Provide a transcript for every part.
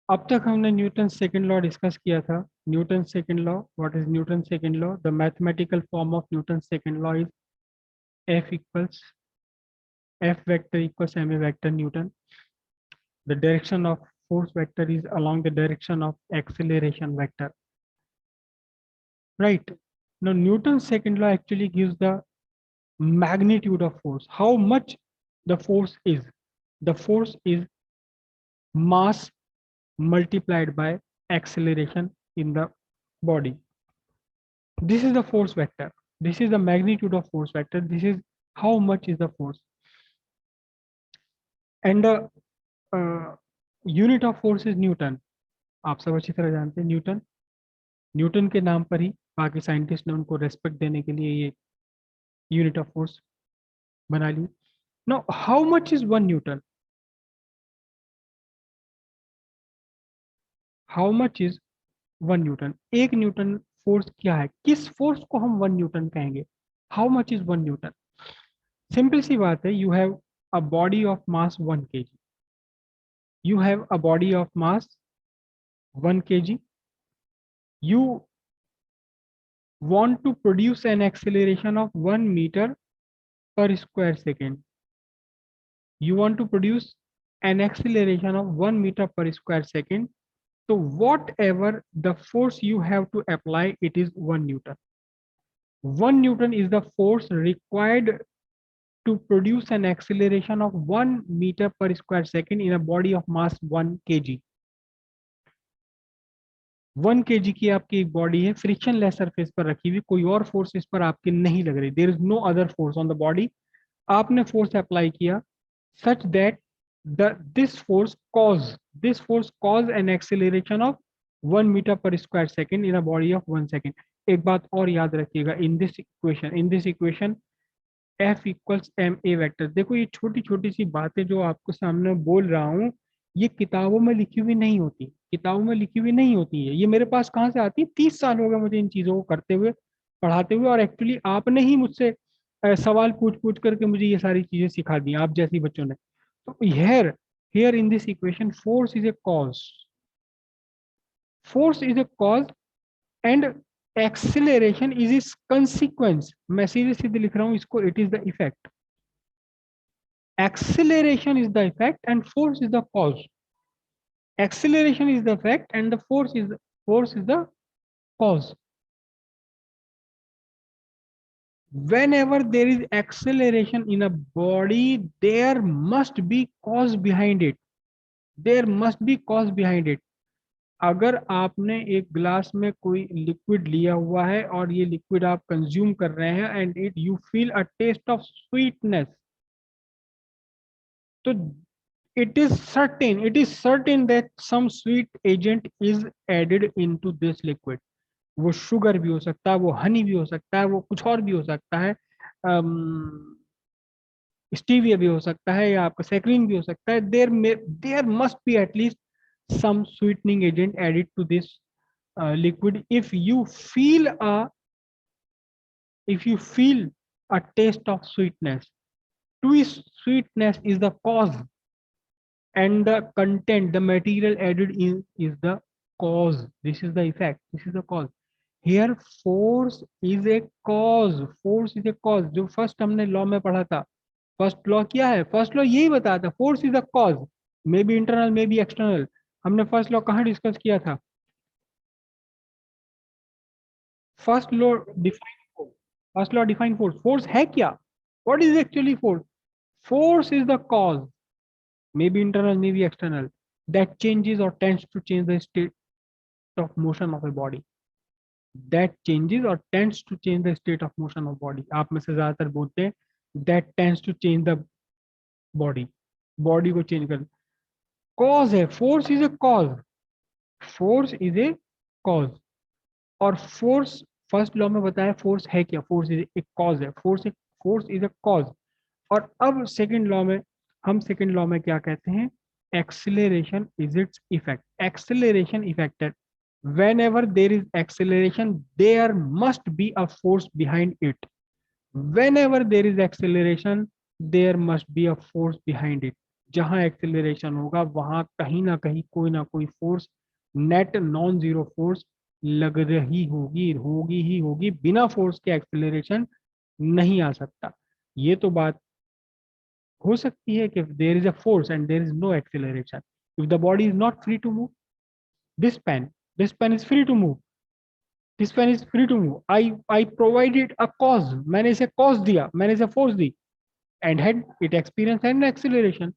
अब तक हमने न्यूटन सेकंड लॉ डिस्कस किया था। Newton second law, what is Newton second law? The mathematical form of Newton second law is F equals F vector equals m a vector Newton. The direction of force vector is along the direction of acceleration vector, right? Now Newton's second law actually gives the magnitude of force, how much the force is. The force is mass multiplied by acceleration in the body. This is the force vector. This is the magnitude of force vector. This is how much is the force. And the unit of force is Newton. आप सब अच्छी तरह जानते हैं Newton. Newton के नाम पर ही बाकी साइंटिस्ट ने उनको रेस्पेक्ट देने के लिए ये यूनिट ऑफ फोर्स बना ली। Now how much is 1 newton? How much is 1 newton? 1 newton force क्या है? किस फोर्स को हम 1 न्यूटन कहेंगे? How much is 1 newton? Simple सी बात है, you have a body of mass 1 kg। You have a body of mass 1 kg। You want to produce an acceleration of 1 meter per square second. You want to produce an acceleration of 1 meter per square second. So whatever the force you have to apply, it is 1 Newton. 1 Newton is the force required to produce an acceleration of 1 meter per square second in a body of mass 1 kg. 1 kg की आपकी एक body है, friction less surface पर रखी हुई, कोई और force इस पर आपके नहीं लग रही। There is no other force on the body. आपने फोर्स अप्लाई किया such that this force cause an acceleration of 1 meter per square second in a body of 1 second. एक बात और याद रखिएगा, in this equation F equals ma vector. देखो ये छोटी छोटी सी बातें जो आपको सामने बोल रहा हूँ, ये किताबों में लिखी हुई नहीं होती, किताबों में लिखी हुई नहीं होती है। ये मेरे पास कहाँ से आती है? 30 साल हो गए मुझे इन चीजों को करते हुए, पढ़ाते हुए, और एक्चुअली आपने ही मुझसे सवाल पूछ पूछ करके मुझे ये सारी चीजें सिखा दी, आप जैसी बच्चों ने। तो here in this equation force is a cause, force is a cause and acceleration is its consequence। मैं सीधे सीधे लिख रहा हूं इसको, it is the effect। acceleration is the effect and force is the cause। acceleration is the effect and the force is the cause। whenever there is acceleration in a body, there must be cause behind it, there must be cause behind it। अगर आपने एक glass में कोई liquid लिया हुआ है और ये लिक्विड आप कंज्यूम कर रहे हैं and it you feel a taste of sweetness, तो it is certain that some sweet agent is added into this liquid। वो शुगर भी हो सकता है, वो हनी भी हो सकता है, वो कुछ और भी हो सकता है, स्टीविया भी हो सकता है, या आपका सैक्रिन भी हो सकता है। There must be at least some sweetening agent added to this liquid। If you feel a taste of sweetness, sweetness is the cause and the content, the material added in is the cause। This is the effect, this is the cause। here force is a cause, force is a cause। जो first हमने law में पढ़ा था, first law क्या है? First law यही बताता, force is the cause, may be internal may be external. हमने फर्स्ट लॉ कहाँ डिस्कस किया था? First law define force, first law define force. Force है क्या? What is actually force? Force is the cause, may be internal may be external, that changes or tends to change the state of motion of a body, that changes or tends to change the state of motion of body। आप में से ज्यादातर बोलते हैं that tends to change the body, body को change कर। Cause है, force is a cause, force is a cause. और फोर्स फर्स्ट लॉ में बताया फोर्स है क्या? फोर्स इज ए कॉज है, फोर्स इज ए कॉज। और अब सेकंड लॉ में, हम सेकंड लॉ में क्या कहते हैं? Acceleration is its effect. Acceleration effect है, whenever there is acceleration there must be a force behind it। whenever there is acceleration there must be a force behind it। जहां acceleration होगा वहां कहीं ना कोई force, net non zero force लग रही होगी, होगी ही होगी। बिना फोर्स के एक्सेलरेशन नहीं आ सकता। ये तो बात हो सकती है कि there is a force and there is no acceleration. If the body is not free to move, this pen this pen is free to move, this pen is free to move, I provided a cause, मैंने इसे cause दिया, मैंने इसे force दी, and had it experience and acceleration.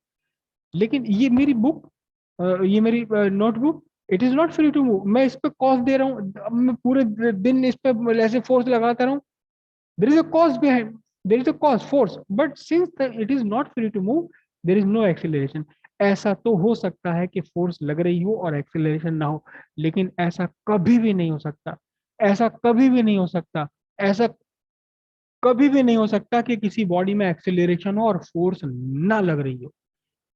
लेकिन ये मेरी book, ये मेरी notebook, it is not free to move. मैं इस पे कॉज दे रहा हूँ, अब मैं पूरे दिन इस पे ऐसे फोर्स लगाता रहा हूँ, there is a cause behind, there is a cause force, but since it is not free to move, there is no acceleration। ऐसा तो हो सकता है कि फोर्स लग रही हो और एक्सेलरेशन ना हो, लेकिन ऐसा कभी भी नहीं हो सकता, ऐसा कभी भी नहीं हो सकता, ऐसा कभी भी नहीं हो सकता कि किसी बॉडी में एक्सेलरेशन हो और फोर्स ना लग रही हो,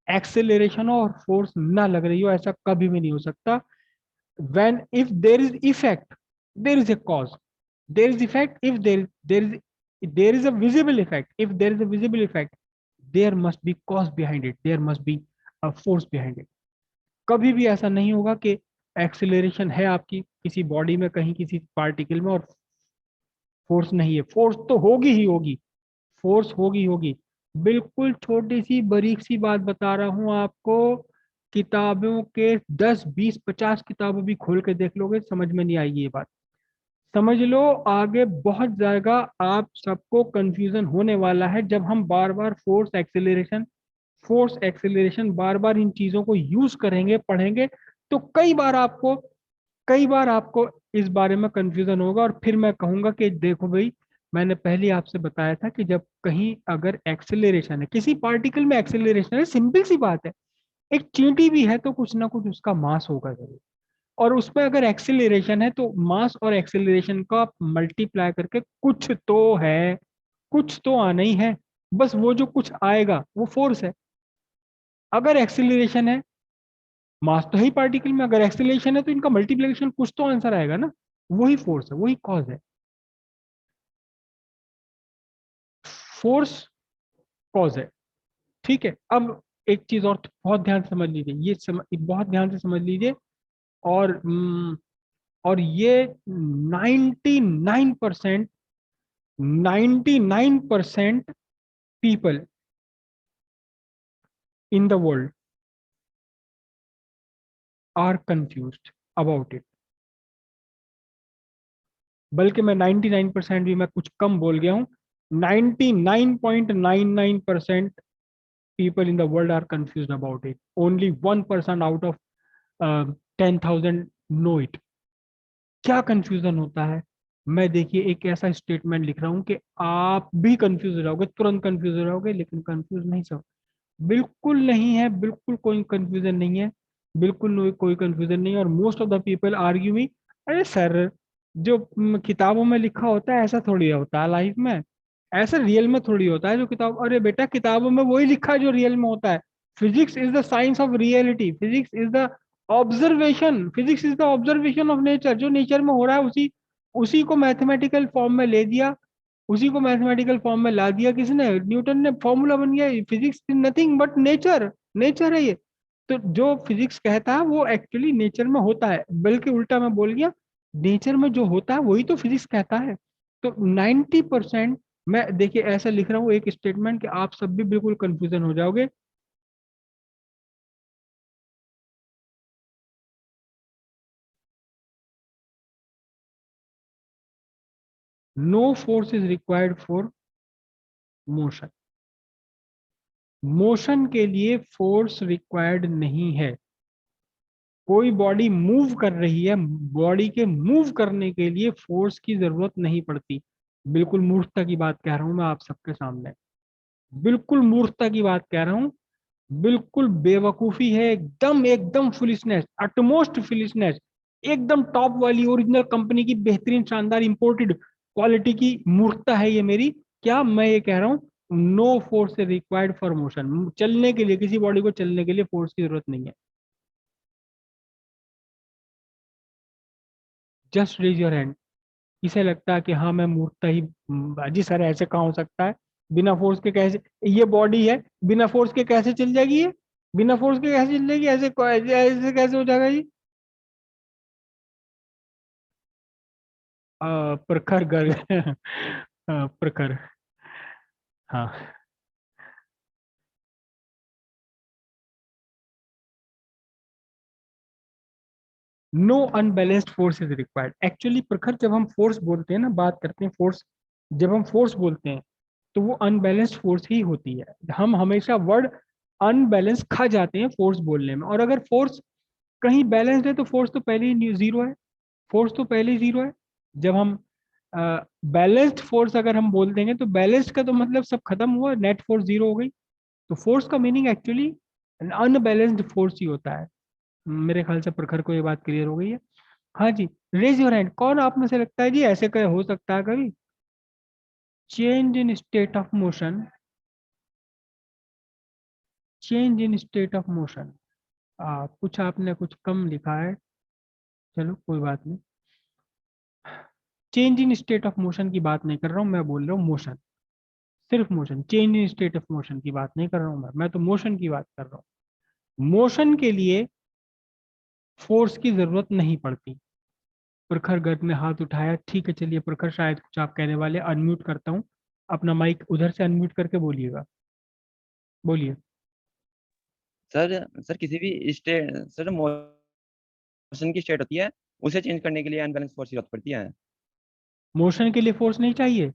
एक्सेलरेशन हो और फोर्स ना लग रही हो, ऐसा कभी भी नहीं हो सकता। when if there is effect, there is a cause, there is effect, if there is a visible effect, if there is a visible effect, there must be cause behind it, there must be a force behind it। कभी भी ऐसा नहीं होगा कि acceleration है आपकी किसी body में कहीं किसी पार्टिकल में और फोर्स नहीं है, फोर्स तो होगी ही होगी, फोर्स होगी होगी। बिल्कुल छोटी सी बारीक सी बात बता रहा हूं आपको, किताबों के 10 20 50 किताबें भी खोल के देख लोगे समझ में नहीं आएगी ये बात। समझ लो आगे बहुत जाएगा, आप सबको कंफ्यूजन होने वाला है जब हम बार बार फोर्स एक्सेलरेशन बार बार इन चीजों को यूज करेंगे पढ़ेंगे, तो कई बार आपको इस बारे में कंफ्यूजन होगा और फिर मैं कहूंगा कि देखो भाई, मैंने पहले आपसे बताया था कि जब कहीं अगर एक्सेलरेशन है किसी पार्टिकल में, एक्सेलरेशन है, सिंपल सी बात है, एक चींटी भी है तो कुछ ना कुछ उसका मास होगा जरूर, और उसमें अगर एक्सेलरेशन है तो मास और एक्सेलरेशन का मल्टीप्लाई करके कुछ तो है, कुछ तो आना ही है, बस वो जो कुछ आएगा वो फोर्स है। अगर एक्सेलरेशन है, मास तो है ही पार्टिकल में, अगर एक्सेलरेशन है तो इनका मल्टीप्लिकेशन कुछ तो आंसर आएगा ना, वही फोर्स है, वही कॉज है। फोर्स कॉज है, ठीक है। अब एक चीज और बहुत ध्यान से समझ लीजिए, बहुत ध्यान से समझ लीजिए, और और ये 99% 99% people in the world are confused about it. बल्कि मैं 99% भी मैं कुछ कम बोल गया हूं, 99.99% people in the world are confused about it, only 1% out of 10,000 know it। क्या कंफ्यूजन होता है? मैं देखिए एक ऐसा स्टेटमेंट लिख रहा हूं कि आप भी कंफ्यूज हो जाओगे, तुरंत कंफ्यूज हो जाओगे, लेकिन कंफ्यूज नहीं सब, बिल्कुल नहीं है, बिल्कुल कोई कंफ्यूजन नहीं है, बिल्कुल कोई कंफ्यूजन नहीं है। और most of the people argue me, अरे सर जो किताबों में लिखा होता है ऐसा थोड़ी होता है लाइफ में, ऐसा रियल में थोड़ी होता है जो किताब, अरे बेटा किताबों में वही लिखा है जो रियल में होता है। Physics is the science of reality, physics is the observation of nature, जो नेचर में हो रहा है उसी उसी को मैथमेटिकल फॉर्म में ले दिया, उसी को मैथमेटिकल फॉर्म में ला दिया किसने, न्यूटन ने, फॉर्मूला बन गया। Physics is nothing but nature, nature है ये। तो जो फिजिक्स कहता है वो एक्चुअली नेचर में होता है, बल्कि उल्टा मैं बोल गया, नेचर में जो होता है वही तो फिजिक्स कहता है। तो 90%, मैं देखिए ऐसा लिख रहा हूँ एक स्टेटमेंट कि आप सब भी बिल्कुल कंफ्यूजन हो जाओगे। No force is required for motion, motion के लिए फोर्स रिक्वायर्ड नहीं है। कोई बॉडी मूव कर रही है, बॉडी के मूव करने के लिए फोर्स की जरूरत नहीं पड़ती। बिल्कुल मूर्खता की बात कह रहा हूं मैं आप सबके सामने, बिल्कुल मूर्खता की बात कह रहा हूं, बिल्कुल बेवकूफी है, एकदम एकदम फुलिशनेस, अटमोस्ट फुलिशनेस, एकदम टॉप वाली ओरिजिनल कंपनी की बेहतरीन शानदार इंपोर्टेड क्वालिटी की मूर्खता है ये मेरी। क्या मैं ये कह रहा हूँ, no force is required for motion, चलने के लिए, किसी बॉडी को चलने के लिए फोर्स की जरूरत नहीं है। जस्ट रेज योर हैंड, इसे लगता है कि हाँ मैं मूर्खता ही, जी सर ऐसे कहाँ हो सकता है, बिना फोर्स के कैसे, ये बॉडी है बिना फोर्स के कैसे चल जाएगी ये? बिना फोर्स के कैसे चलेगी? ऐसे ऐसे कैसे हो जाएगा जी? प्रखर गर्ग प्रखर। हाँ। No unbalanced force is required. Actually Prakhar, जब हम फोर्स बोलते हैं ना, बात करते हैं फोर्स, जब हम फोर्स बोलते हैं तो वो अनबैलेंस्ड फोर्स ही होती है। हम हमेशा वर्ड अनबैलेंस खा जाते हैं फोर्स बोलने में। और अगर फोर्स कहीं बैलेंस्ड है तो फोर्स तो पहले ही जीरो है। फोर्स तो पहले ही जीरो है। जब हम बैलेंस्ड फोर्स अगर हम बोल देंगे तो बैलेंस्ड का तो मतलब सब खत्म हुआ, नेट फोर्स जीरो हो गई। तो फोर्स का मीनिंग एक्चुअली अनबैलेंस्ड फोर्स ही होता है। मेरे ख्याल से प्रखर को ये बात क्लियर हो गई है। हाँ जी। रेज योर हैंड, कौन आप में से लगता है जी ऐसे कहीं हो सकता है कभी? Change in state of motion. Change in state of motion. कुछ आपने कुछ कम लिखा है। चलो कोई बात नहीं। Change in state of motion की बात नहीं कर रहा हूँ, मैं बोल रहा हूँ मोशन। सिर्फ motion, change in state of motion की बात नहीं कर रहा हूँ मैं तो मोशन की बात कर रहा हूँ। मोशन के लिए फोर्स की जरूरत नहीं पड़ती। प्रखर गर्ग ने हाथ उठाया। ठीक है, चलिए प्रखर, शायद कुछ आप कहने वाले। अनम्यूट करता हूँ अपना माइक, उधर से अनम्यूट करके बोलिएगा। बोलिए। सर सर किसी भी स्टेट, सर मोशन की स्टेट होती है, उसे चेंज करने के लिए अनबैलेंस फोर्स की जरूरत पड़ती है। मोशन के लिए फोर्स नहीं चाहिए?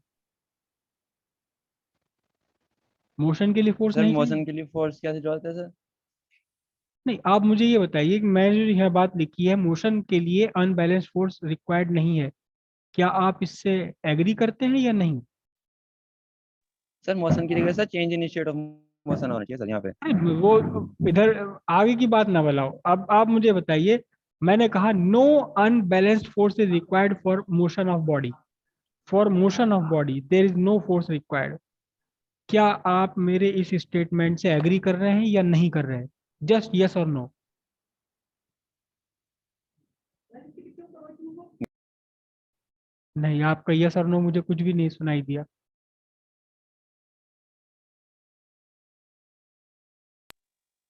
मोशन के लिए फोर्स सर नहीं चाहिए? मोशन के लिए फोर्स की कैसे जरूरत है सर? नहीं, आप मुझे ये बताइए कि मैंने जो यह बात लिखी है, मोशन के लिए अनबैलेंस फोर्स रिक्वायर्ड नहीं है, क्या आप इससे एग्री करते हैं या नहीं? सर मोशन की जगह sir change in state of motion होना चाहिए सर यहाँ पे। अरे वो इधर आगे की बात ना बताओ, अब आप मुझे बताइए। मैंने कहा no unbalanced force is required for motion of body. For motion of body there is no force required. क्या आप मेरे इस स्टेटमेंट से एग्री कर रहे हैं या नहीं कर रहे हैं? जस्ट यस और नो। नहीं, आपका यस और नो मुझे कुछ भी नहीं सुनाई दिया।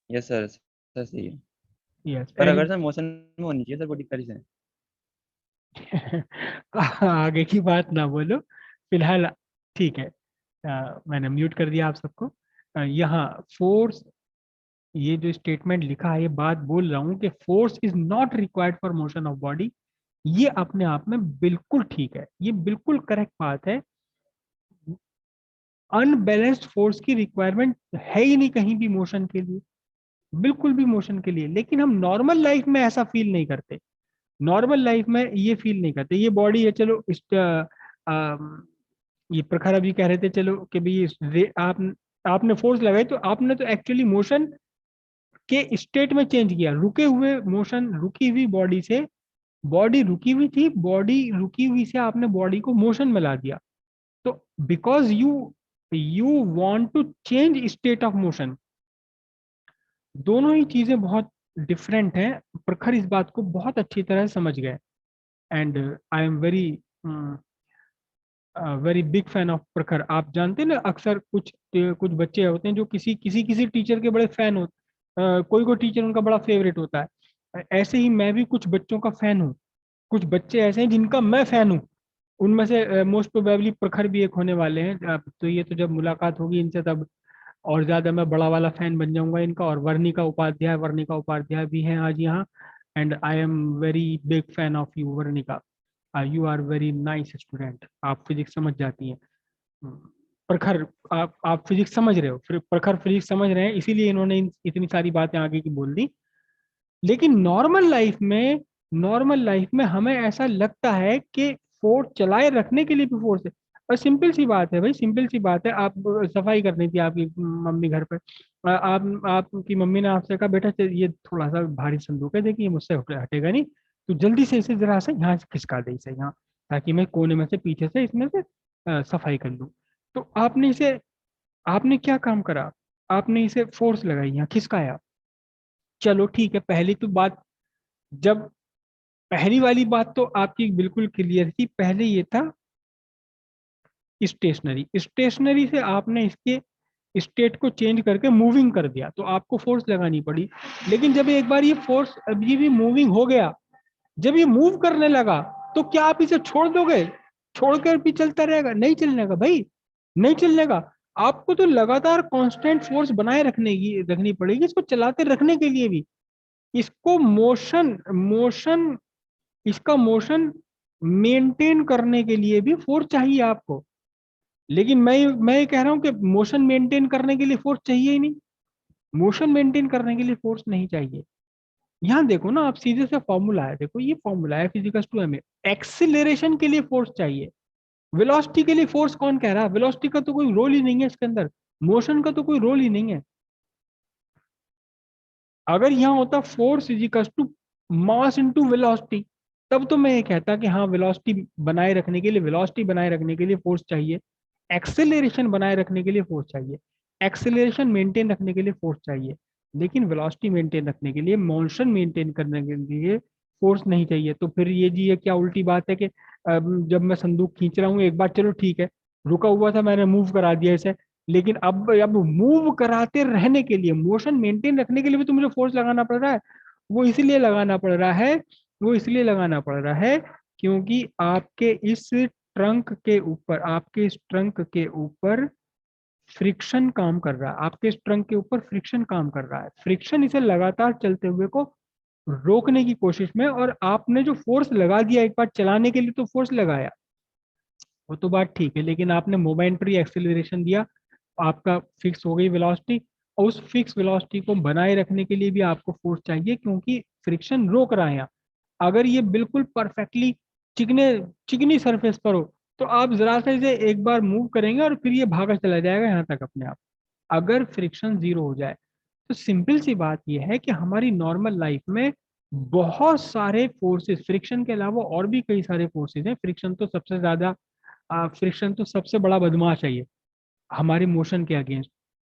यस सर, सर सही है। यस पर एनी। अगर सर मोशन में होनी चाहिए सर बॉडी पहले से। आगे की बात ना बोलो फिलहाल। ठीक है। मैंने म्यूट कर दिया आप सबको। यहाँ फोर्स, ये जो स्टेटमेंट लिखा है, ये बात बोल रहा हूँ कि force is not required for motion of body. ये अपने आप में बिल्कुल ठीक है, ये बिल्कुल करेक्ट बात है। अनबैलेंस्ड फोर्स की रिक्वायरमेंट है ही नहीं कहीं भी मोशन के लिए, बिल्कुल भी मोशन के लिए। लेकिन हम नॉर्मल लाइफ में ऐसा फील नहीं करते। नॉर्मल लाइफ में ये फील नहीं करते। ये बॉडी है, चलो ये प्रखर अभी कह रहे थे चलो कि भाई आपने फोर्स लगाई तो आपने तो एक्चुअली मोशन के स्टेट में चेंज किया। रुके हुए मोशन, रुकी हुई बॉडी से, बॉडी रुकी हुई थी, बॉडी रुकी हुई से आपने बॉडी को मोशन में ला दिया। तो because you want to change state of motion. दोनों ही चीजें बहुत डिफरेंट हैं। प्रखर इस बात को बहुत अच्छी तरह समझ गए। And I am very very big fan of प्रखर। आप जानते हैं ना, अक्सर कुछ बच्चे होते हैं जो किसी किसी किसी टीचर के बड़े फैन होते। कोई कोई टीचर उनका बड़ा फेवरेट होता है। ऐसे ही मैं भी कुछ बच्चों का फैन हूँ। कुछ बच्चे ऐसे हैं जिनका मैं फैन हूँ। उनमें से मोस्ट प्रोबेबली प्रखर भी एक होने वाले हैं। तो ये तो जब मुलाकात होगी इनसे तब और ज्यादा मैं बड़ा वाला फैन बन जाऊंगा इनका। और वर्णिका उपाध्याय भी हैं आज यहाँ। And I am very big fan of you Varnika. You are very nice student, आप फिजिक्स समझ जाती हैं। प्रखर, आप फिजिक्स समझ रहे हो, फिर प्रखर फिजिक्स समझ रहे हैं, इसीलिए इन्होंने इतनी सारी बातें आगे की बोल दी। लेकिन नॉर्मल लाइफ में हमें ऐसा लगता है कि फोर्स चलाए रखने के लिए भी फोर्स है। और सिंपल सी बात है भाई, सिंपल सी बात है। आप सफाई करनी थी आपकी मम्मी घर पे। आपकी मम्मी ने आपसे कहा बेटा ये थोड़ा सा भारी संदूक है, देखिए ये मुझसे हटेगा नहीं, तो जल्दी से इसे जरा सा यहाँ से खिसका दे, इसे यहाँ, ताकि मैं कोने में से पीछे से इसमें से सफाई कर लूँ। तो आपने क्या काम करा? आपने इसे फोर्स लगाई, यहाँ खिसकाया। चलो ठीक है, पहली तो बात, जब पहली वाली बात तो आपकी बिल्कुल क्लियर थी। पहले ये था स्टेशनरी, स्टेशनरी से आपने इसके स्टेट को चेंज करके मूविंग कर दिया, तो आपको फोर्स लगानी पड़ी। लेकिन जब एक बार ये फोर्स, अब ये भी मूविंग हो गया, जब ये मूव करने लगा, तो क्या आप इसे छोड़ दोगे? छोड़कर भी चलता रहेगा? नहीं चलने का भाई, नहीं चलने का। आपको तो लगातार कांस्टेंट फोर्स बनाए रखनी पड़ेगी इसको चलाते रखने के लिए भी। इसको मोशन मोशन इसका मोशन मेंटेन करने के लिए भी फोर्स चाहिए आपको। लेकिन मैं ये कह रहा हूं कि मोशन मेंटेन करने के लिए फोर्स चाहिए ही नहीं। मोशन मेंटेन करने के लिए फोर्स नहीं चाहिए। यहाँ देखो ना, आप सीधे से फॉर्मूला है, देखो ये फॉर्मूला है F equals to M A. Acceleration के लिए फोर्स चाहिए, वेलोसिटी के लिए फोर्स कौन कह रहा है? वेलोसिटी का तो कोई रोल ही नहीं है इसके अंदर, मोशन का तो कोई रोल ही नहीं है। अगर यहाँ होता force equals to mass into velocity, तब तो मैं ये कहता कि हाँ वेलोसिटी बनाए रखने के लिए, वेलोसिटी बनाए रखने के लिए फोर्स चाहिए, एक्सेलरेशन बनाए रखने के लिए फोर्स चाहिए, एक्सेलरेशन मेंटेन रखने के लिए फोर्स चाहिए। लेकिन वेलोसिटी मेंटेन रखने के लिए, मोशन मेंटेन करने के लिए फोर्स नहीं चाहिए। तो फिर ये क्या उल्टी बात है कि जब मैं संदूक खींच रहा हूँ एक बार, चलो ठीक है, रुका हुआ था, मैंने मूव करा दिया इसे, लेकिन अब मूव कराते रहने के लिए, मोशन मेंटेन रखने के लिए भी तो मुझे फोर्स लगाना पड़ रहा है। वो इसलिए लगाना पड़ रहा है वो इसलिए लगाना पड़ रहा है क्योंकि आपके इस ट्रंक के ऊपर फ्रिक्शन काम कर रहा है, आपके इस ट्रंक के ऊपर फ्रिक्शन काम कर रहा है। फ्रिक्शन इसे लगातार चलते हुए को रोकने की कोशिश में, और आपने जो फोर्स लगा दिया एक बार चलाने के लिए, तो फोर्स लगाया, वो तो बात ठीक है, लेकिन आपने मोमेंटरी एक्सेलरेशन दिया, आपका फिक्स हो गई वेलोसिटी, और उस फिक्स वेलोसिटी को बनाए रखने के लिए भी आपको फोर्स चाहिए, क्योंकि फ्रिक्शन रोक रहा है यहाँ। अगर ये बिल्कुल परफेक्टली चिकने चिकनी सरफेस पर हो, तो आप जरा सा इसे एक बार मूव करेंगे और फिर ये भागा चला जाएगा यहाँ तक अपने आप। अगर फ्रिक्शन जीरो हो जाए, तो सिंपल सी बात यह है कि हमारी नॉर्मल लाइफ में बहुत सारे फोर्सेस, फ्रिक्शन के अलावा और भी कई सारे फोर्सेस हैं। फ्रिक्शन तो सबसे बड़ा बदमाश है ये हमारे मोशन के अगेंस्ट।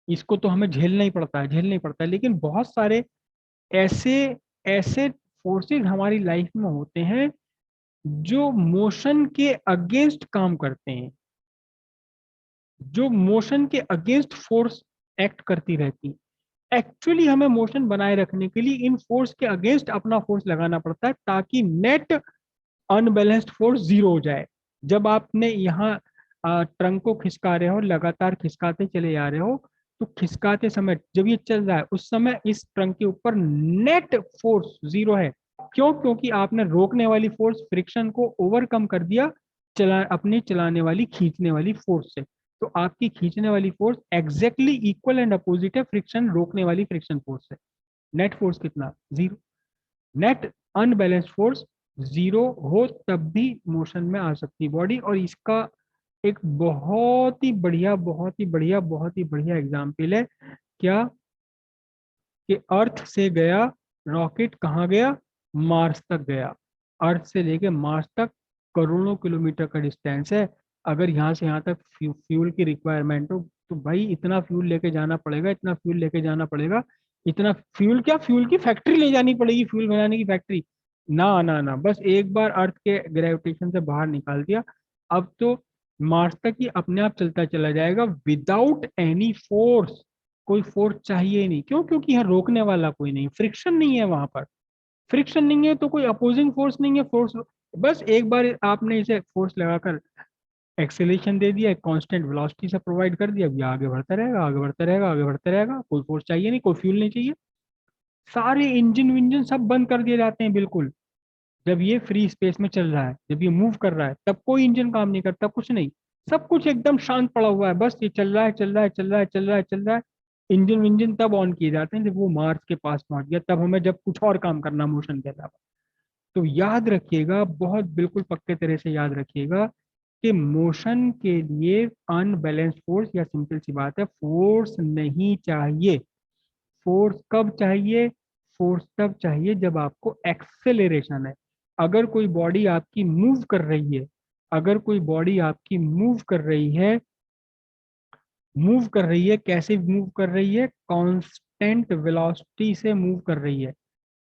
इसको तो हमें झेलना ही पड़ता है। लेकिन बहुत सारे ऐसे ऐसे फोर्सेस हमारी लाइफ में होते हैं जो मोशन के अगेंस्ट काम करते हैं, जो मोशन के अगेंस्ट फोर्स एक्ट करती रहती है। एक्चुअली हमें मोशन बनाए रखने के लिए इन फोर्स के अगेंस्ट अपना फोर्स लगाना पड़ता है, ताकि नेट अनबैलेंस्ड फोर्स जीरो हो जाए। जब आपने यहाँ ट्रंक को खिसका रहे हो, लगातार खिसकाते चले जा रहे हो, तो खिसकाते समय जब ये चल रहा है, उस समय इस ट्रंक के ऊपर नेट फोर्स जीरो है। क्यों? क्योंकि आपने रोकने वाली फोर्स, फ्रिक्शन को ओवरकम कर दिया अपनी चलाने वाली, खींचने वाली फोर्स से। तो आपकी खींचने वाली force exactly equal and opposite है फ्रिक्शन रोकने वाली फ्रिक्शन फोर्स से। नेट फोर्स कितना? Zero. Net unbalanced force zero हो तब भी मोशन में आ सकती है बॉडी। और इसका एक बहुत ही बढ़िया एग्जाम्पल है क्या, कि अर्थ से गया रॉकेट, कहाँ गया? मार्स तक गया। अर्थ से लेके मार्स तक करोड़ों किलोमीटर का डिस्टेंस है। अगर यहाँ से यहाँ तक फ्यूल की रिक्वायरमेंट हो, तो भाई इतना फ्यूल लेके जाना पड़ेगा, इतना फ्यूल लेके जाना पड़ेगा। इतना फ्यूल क्या, फ्यूल की फैक्ट्री ले जानी पड़ेगी, फ्यूल बनाने की फैक्ट्री। ना ना ना, बस एक बार अर्थ के ग्रेविटेशन से बाहर निकाल दिया, अब तो मार्स तक ही अपने आप चलता चला जाएगा विदाउट एनी फोर्स। कोई फोर्स चाहिए ही नहीं। क्यों? क्योंकि यहाँ रोकने वाला कोई नहीं, फ्रिक्शन नहीं है वहां पर। फ्रिक्शन नहीं है तो कोई अपोजिंग फोर्स नहीं है। फोर्स बस एक बार आपने इसे फोर्स लगाकर एक्सेलेरेशन दे दिया, एक कांस्टेंट वेलोसिटी से प्रोवाइड कर दिया, अब ये आगे बढ़ता रहेगा, आगे बढ़ता रहेगा, आगे बढ़ता रहेगा। कोई फोर्स चाहिए नहीं, कोई फ्यूल नहीं चाहिए। सारे इंजन विंजन सब बंद कर दिए जाते हैं बिल्कुल। जब ये फ्री स्पेस में चल रहा है, जब ये मूव कर रहा है, तब कोई इंजन काम नहीं करता, कुछ नहीं। सब कुछ एकदम शांत पड़ा हुआ है, बस ये चल रहा है, चल रहा है, चल रहा है, चल रहा है, चल रहा है। इंजन विंजन तब ऑन किए जाते हैं जब वो मार्स के पास पहुंच गया, तब हमें जब कुछ और काम करना मोशन के अलावा। तो याद रखिएगा, बहुत बिल्कुल पक्के तरह से याद रखिएगा कि मोशन के लिए अनबैलेंस्ड फोर्स, या सिंपल सी बात है, फोर्स नहीं चाहिए। फोर्स कब चाहिए? फोर्स तब चाहिए जब आपको एक्सेलरेशन है। अगर कोई बॉडी आपकी मूव कर रही है, अगर कोई बॉडी आपकी मूव कर रही है, कैसे मूव कर रही है? कांस्टेंट वेलोसिटी से मूव कर रही है।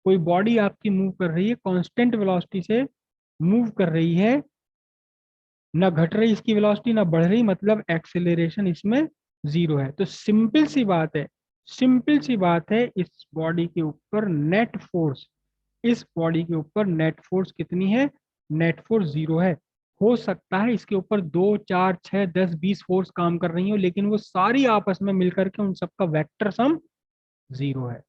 कोई बॉडी आपकी मूव कर रही है, कांस्टेंट वेलोसिटी से मूव कर रही है, ना घट रही इसकी वेलोसिटी, ना बढ़ रही, मतलब एक्सेलरेशन इसमें जीरो है। तो सिंपल सी बात है, सिंपल सी बात है, इस बॉडी के ऊपर नेट फोर्स, इस बॉडी के ऊपर नेट फोर्स कितनी है? नेट फोर्स जीरो है। हो सकता है इसके ऊपर 2 4 6 10 20 फोर्स काम कर रही हो, लेकिन वो सारी आपस में मिलकर के उन सबका वेक्टर सम जीरो है।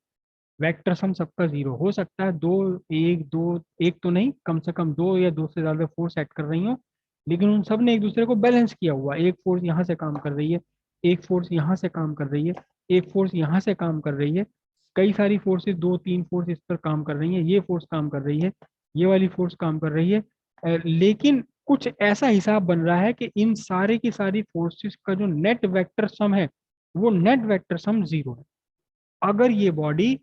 वेक्टर सम सबका जीरो हो सकता है, दो, एक दो, एक तो नहीं, कम से कम दो या दो से ज्यादा फोर्स ऐड कर रही हो, लेकिन उन सब ने एक दूसरे को बैलेंस किया हुआ है। एक फोर्स यहाँ से काम कर रही है, एक फोर्स यहाँ से काम कर रही है, एक फोर्स यहाँ से काम कर रही है, कई सारी फोर्सेस, दो तीन फोर्स इस पर काम कर रही है, ये फोर्स काम कर रही है, ये वाली फोर्स काम कर रही है। लेकिन कुछ ऐसा हिसाब बन रहा है कि इन सारे की सारी फोर्सेस का जो नेट वेक्टर सम है, वो नेट वेक्टर सम जीरो है। अगर ये बॉडी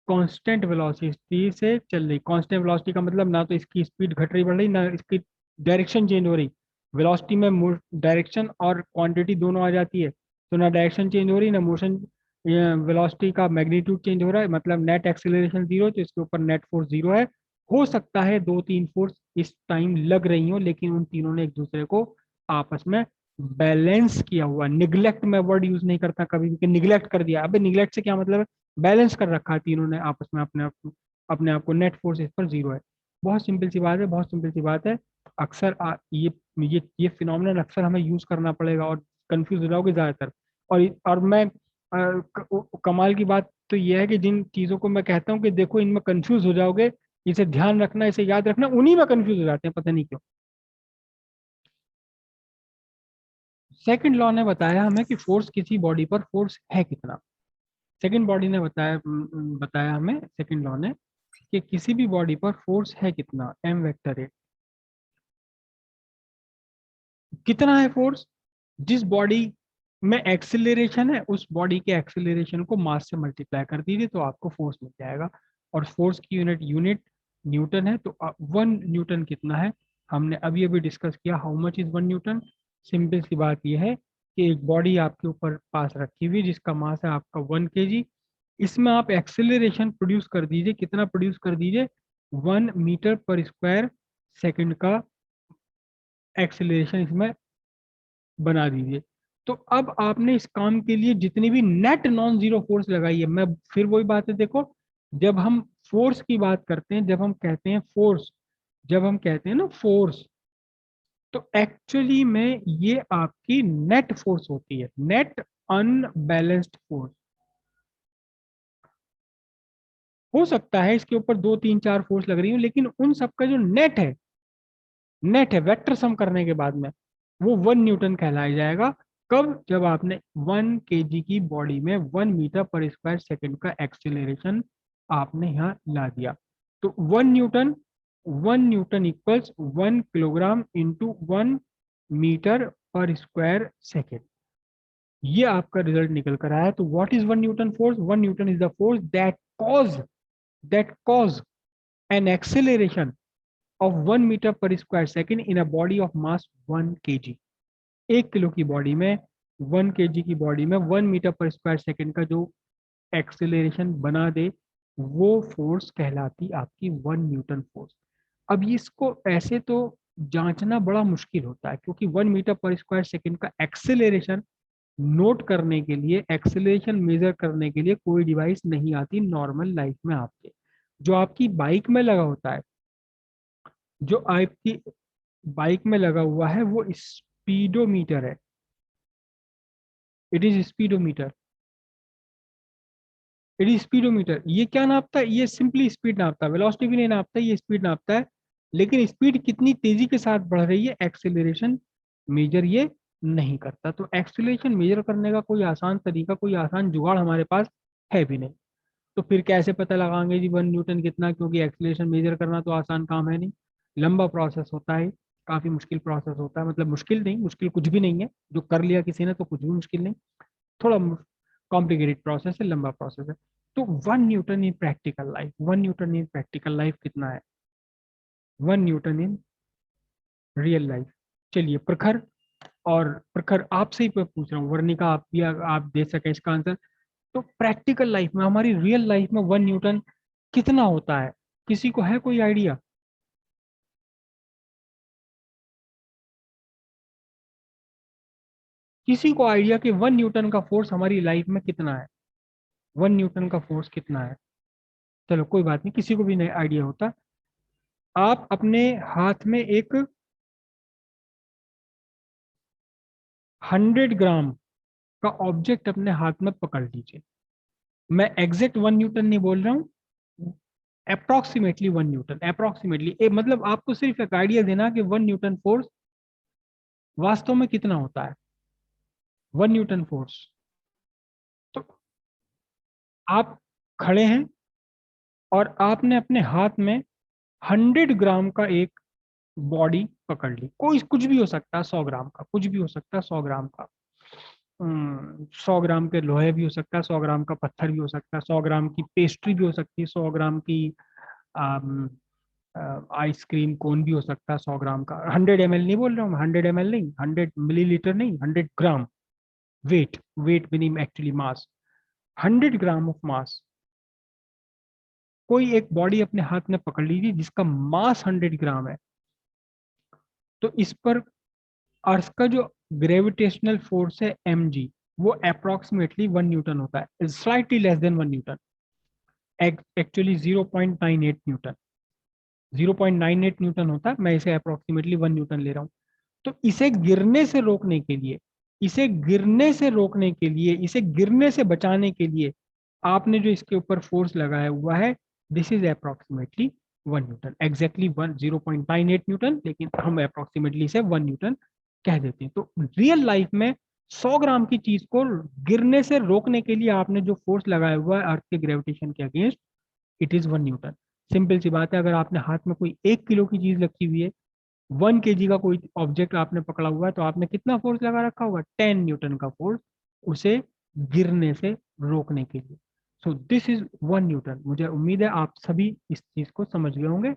कांस्टेंट वेलोसिटी से चल रही, कांस्टेंट वेलोसिटी का मतलब ना तो इसकी स्पीड घट रही बढ़ रही, ना इसकी डायरेक्शन चेंज हो रही। वेलोसिटी में डायरेक्शन और क्वांटिटी दोनों आ जाती है, तो ना डायरेक्शन चेंज हो रही, ना मोशन, वेलोसिटी का मैग्नीट्यूड चेंज हो रहा है, मतलब नेट एक्सेलरेशन जीरो, तो इसके ऊपर नेट फोर्स जीरो है। हो सकता है दो तीन फोर्स इस टाइम लग रही हो, लेकिन उन तीनों ने एक दूसरे को आपस में बैलेंस किया हुआ। निग्लेक्ट में वर्ड यूज नहीं करता कभी भी कि निग्लेक्ट कर दिया, अबे निग्लेक्ट से क्या मतलब है? बैलेंस कर रखा है तीनों ने आपस में अपने आप को। नेट फोर्स इस पर जीरो है। बहुत सिंपल सी बात है, बहुत सिंपल सी बात है। अक्सर ये फिनोमिनन अक्सर हमें यूज करना पड़ेगा, और कंफ्यूज हो जाओगे ज्यादातर। और मैं कमाल की बात तो ये है कि जिन चीजों को मैं कहता हूँ कि देखो इनमें कंफ्यूज हो जाओगे, इसे ध्यान रखना, इसे याद रखना, उन्हीं में कंफ्यूज हो जाते हैं, पता नहीं क्यों। सेकंड लॉ ने बताया हमें कि फोर्स, किसी बॉडी पर फोर्स है कितना। सेकंड बॉडी ने बताया हमें, सेकंड लॉ ने, कि किसी भी बॉडी पर फोर्स है कितना, एम वेक्टर है। कितना है फोर्स? जिस बॉडी में एक्सेलरेशन है, उस बॉडी के एक्सेलरेशन को मास से मल्टीप्लाई कर दीजिए तो आपको फोर्स मिल जाएगा। और फोर्स की यूनिट न्यूटन है, तो 1 न्यूटन कितना है? हमने अभी अभी डिस्कस किया, how much is 1 newton. Simple सी बात यह है कि एक बॉडी आपके ऊपर पास रखी हुई जिसका मास है आपका 1 kg, इसमें आप एक्सेलरेशन प्रोड्यूस कर दीजिए, कितना प्रोड्यूस कर दीजिए? 1 मीटर पर स्क्वायर सेकंड का एक्सेलरेशन इसमें बना दीजिए। तो अब आपने इस काम के लिए जितनी भी नेट नॉन जीरो फोर्स लगाई है, मैं फिर वही बात है, देखो, जब हम फोर्स की बात करते हैं, जब हम कहते हैं फोर्स, जब हम कहते हैं ना फोर्स, तो एक्चुअली में ये आपकी नेट फोर्स होती है, नेट अनबैलेंस्ड फोर्स। हो सकता है इसके ऊपर दो तीन चार फोर्स लग रही हो, लेकिन उन सबका जो नेट है वेक्टर सम करने के बाद में, वो 1 न्यूटन कहलाया जाएगा। कब? जब आपने 1 kg की बॉडी में 1 मीटर पर स्क्वायर सेकंड का एक्सेलरेशन आपने यहाँ ला दिया। तो 1 newton equals 1 kilogram into 1 metre per square second. ये आपका रिजल्ट निकल कर आया। तो what is 1 newton force? 1 newton is the force that cause an acceleration of 1 metre per square second in a body of mass 1 kg। 1 kilo की बॉडी में, 1 kg की बॉडी में 1 मीटर पर स्क्वायर सेकेंड का जो एक्सेलरेशन बना दे, वो फोर्स कहलाती आपकी 1 न्यूटन फोर्स। अब इसको ऐसे तो जांचना बड़ा मुश्किल होता है, क्योंकि 1 मीटर पर स्क्वायर सेकेंड का एक्सेलरेशन नोट करने के लिए, एक्सेलरेशन मेजर करने के लिए कोई डिवाइस नहीं आती नॉर्मल लाइफ में आपके। जो आपकी बाइक में लगा होता है, जो आपकी बाइक में लगा हुआ है, वो स्पीडोमीटर है। It is speedometer, it is speedometer. ये क्या नापता है? ये सिंपली स्पीड नापता है, वेलोसिटी भी नहीं नापता है, ये स्पीड नापता है। लेकिन स्पीड कितनी तेजी के साथ बढ़ रही है, एक्सेलरेशन मेजर ये नहीं करता। तो एक्सेलरेशन मेजर करने का कोई आसान तरीका, कोई आसान जुगाड़ हमारे पास है भी नहीं। तो फिर कैसे पता लगाएंगे जी 1 न्यूटन कितना? क्योंकि एक्सेलरेशन मेजर करना तो आसान काम है नहीं, लंबा प्रोसेस होता है, काफी मुश्किल प्रोसेस होता है। मतलब मुश्किल नहीं, मुश्किल कुछ भी नहीं है, जो कर लिया किसी ने तो कुछ भी मुश्किल नहीं, थोड़ा कॉम्प्लिकेटेड प्रोसेस है, लंबा प्रोसेस है। तो 1 न्यूटन इन प्रैक्टिकल लाइफ, 1 न्यूटन इन प्रैक्टिकल लाइफ कितना है? 1 न्यूटन इन रियल लाइफ। चलिए प्रखर, और प्रखर आपसे ही मैं पूछ रहा हूँ, वर्णिका आप भी आप दे सके इसका आंसर। तो प्रैक्टिकल लाइफ में, हमारी रियल लाइफ में 1 न्यूटन कितना होता है? किसी को है कोई आइडिया? किसी को आइडिया कि 1 न्यूटन का फोर्स हमारी लाइफ में कितना है? 1 न्यूटन का फोर्स कितना है? चलो कोई बात नहीं, किसी को भी नहीं आइडिया होता। आप अपने हाथ में एक 100 ग्राम का ऑब्जेक्ट अपने हाथ में पकड़ लीजिए। मैं एग्जैक्ट 1 न्यूटन नहीं बोल रहा हूँ, अप्रोक्सीमेटली 1 न्यूटन, अप्रोक्सीमेटली मतलब आपको सिर्फ एक आइडिया देना कि 1 न्यूटन फोर्स वास्तव में कितना होता है। 1 न्यूटन फोर्स, तो आप खड़े हैं और आपने अपने हाथ में 100 ग्राम का एक बॉडी पकड़ ली, कोई कुछ भी हो सकता है, 100 ग्राम का कुछ भी हो सकता है, 100 ग्राम का 100 ग्राम के लोहे भी हो सकता है, 100 ग्राम का पत्थर भी हो सकता है, 100 ग्राम की पेस्ट्री भी हो सकती है, 100 ग्राम की आइसक्रीम कोन भी हो सकता है, 100 ग्राम का। 100 ml नहीं बोल रहा हूँ, 100 ml नहीं, 100 मिलीलीटर नहीं, 100 gram weight, weight meaning actually mass, 100 gram of mass. कोई एक बॉडी अपने हाथ में पकड़ लीजिए जिसका मास 100 ग्राम है, तो इस पर अर्थ का जो ग्रेविटेशनल फोर्स है mg, वो अप्रोक्सीमेटली 1 न्यूटन होता है, slightly less than 1 Newton, actually 0.98 Newton, 0.98 Newton होता है। मैं इसे अप्रोक्सीमेटली 1 न्यूटन ले रहा हूँ। तो इसे गिरने से रोकने के लिए, इसे गिरने से रोकने के लिए, इसे गिरने से बचाने के लिए आपने जो इसके ऊपर फोर्स लगाया हुआ है, this is approximately 1 Newton, exactly 0.98 Newton, लेकिन हम अप्रोक्सीमेटली इसे 1 न्यूटन कह देते हैं। तो रियल लाइफ में 100 ग्राम की चीज को गिरने से रोकने के लिए आपने जो फोर्स लगाया हुआ है अर्थ के ग्रेविटेशन के against, it is 1 newton. Simple सी बात है, अगर आपने हाथ में कोई 1 किलो की चीज रखी हुई है, 1 kg का कोई ऑब्जेक्ट आपने पकड़ा हुआ है, तो आपने कितना फोर्स लगा रखा होगा? 10 न्यूटन का फोर्स, उसे गिरने से रोकने के लिए। So this is 1 Newton. मुझे उम्मीद है आप सभी इस चीज को समझ गए होंगे।